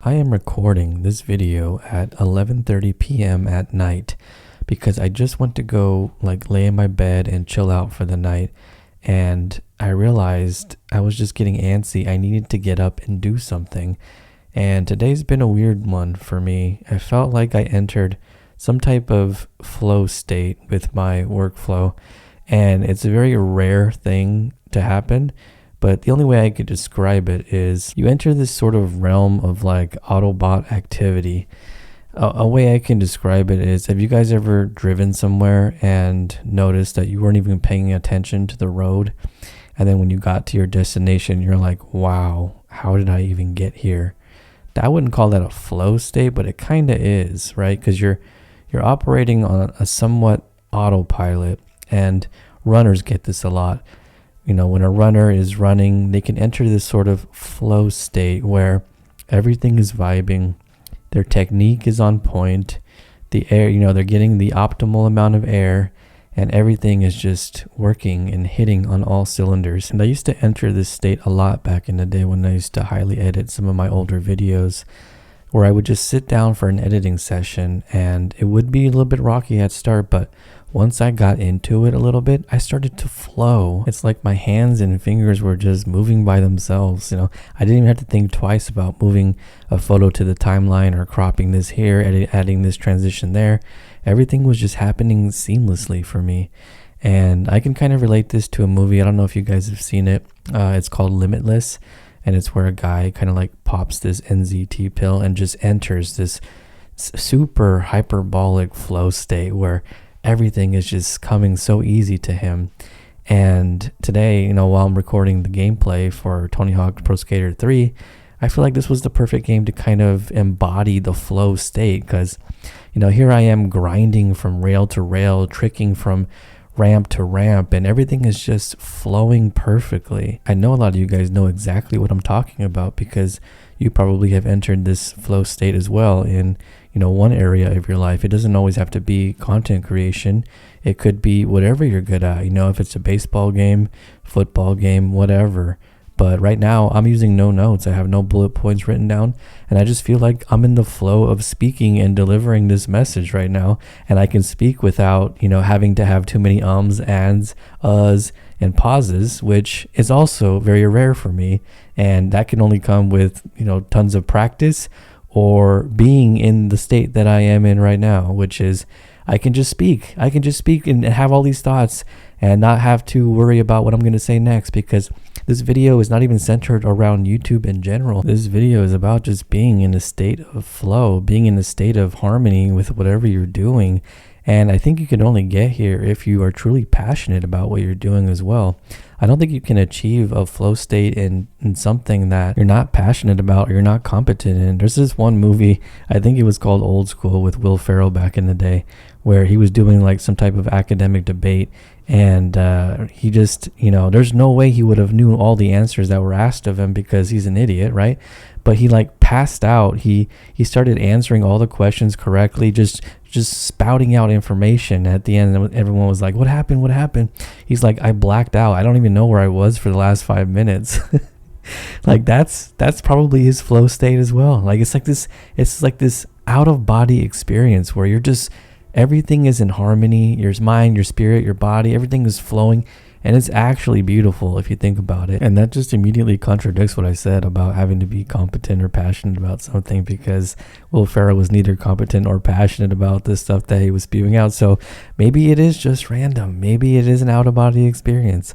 I am recording this video at 11:30 p.m. at night because I just went to go lay in my bed and chill out for the night, and I realized I was just getting antsy. I needed to get up and do something. And today's been a weird one for me. I felt like I entered some type of flow state with my workflow, and it's a very rare thing to happen. But the only way I could describe it is you enter this sort of realm of Autobot activity. A way I can describe it is, have you guys ever driven somewhere and noticed that you weren't even paying attention to the road? And then when you got to your destination, you're like, wow, how did I even get here? I wouldn't call that a flow state, but it kind of is, right? Because you're operating on a somewhat autopilot, and runners get this a lot. You know, when a runner is running, they can enter this sort of flow state where everything is vibing, their technique is on point, the air, they're getting the optimal amount of air, and everything is just working and hitting on all cylinders. And I used to enter this state a lot back in the day when I used to highly edit some of my older videos, where I would just sit down for an editing session, and it would be a little bit rocky at start, but once I got into it a little bit, I started to flow. It's like my hands and fingers were just moving by themselves. I didn't even have to think twice about moving a photo to the timeline or cropping this here, adding this transition there. Everything was just happening seamlessly for me. And I can kind of relate this to a movie. I don't know if you guys have seen it. It's called Limitless. And it's where a guy kind of pops this NZT pill and just enters this super hyperbolic flow state where everything is just coming so easy to him. And today, while I'm recording the gameplay for Tony Hawk Pro Skater 3, I feel like this was the perfect game to kind of embody the flow state, because, here I am grinding from rail to rail, tricking from ramp to ramp, and everything is just flowing perfectly. I know a lot of you guys know exactly what I'm talking about because you probably have entered this flow state as well in one area of your life. It doesn't always have to be content creation. It could be whatever you're good at, if it's a baseball game, football game, whatever. But right now I'm using no notes. I have no bullet points written down, and I just feel like I'm in the flow of speaking and delivering this message right now, and I can speak without having to have too many ums, ands, uhs, and pauses, which is also very rare for me. And that can only come with tons of practice or being in the state that I am in right now, which is I can just speak and have all these thoughts and not have to worry about what I'm going to say next, because this video is not even centered around YouTube in general. This video is about just being in a state of flow, being in a state of harmony with whatever you're doing. And I think you can only get here if you are truly passionate about what you're doing as well. I don't think you can achieve a flow state in something that you're not passionate about or you're not competent in. There's this one movie, I think it was called Old School, with Will Ferrell back in the day, where he was doing some type of academic debate, and he just, there's no way he would have knew all the answers that were asked of him because he's an idiot, right? But he passed out. He started answering all the questions correctly, just spouting out information. At the end, everyone was like, what happened? He's like, I blacked out. I don't even know where I was for the last 5 minutes. That's probably his flow state as well. It's like this out of body experience where you're just, everything is in harmony. Your mind, your spirit, your body, everything is flowing. And it's actually beautiful if you think about it. And that just immediately contradicts what I said about having to be competent or passionate about something, because Will Ferrell was neither competent or passionate about the stuff that he was spewing out. So maybe it is just random. Maybe it is an out-of-body experience.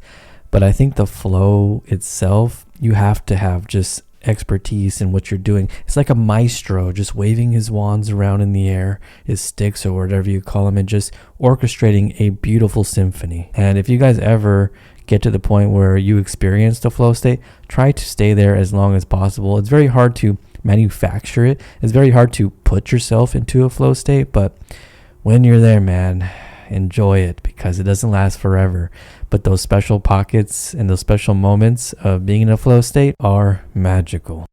But I think the flow itself, you have to have just expertise in what you're doing. It's like a maestro just waving his wands around in the air, his sticks or whatever you call them, and just orchestrating a beautiful symphony. And if you guys ever get to the point where you experience the flow state, try to stay there as long as possible. It's very hard to manufacture it. It's very hard to put yourself into a flow state, but when you're there, man, enjoy it, because it doesn't last forever. But those special pockets and those special moments of being in a flow state are magical.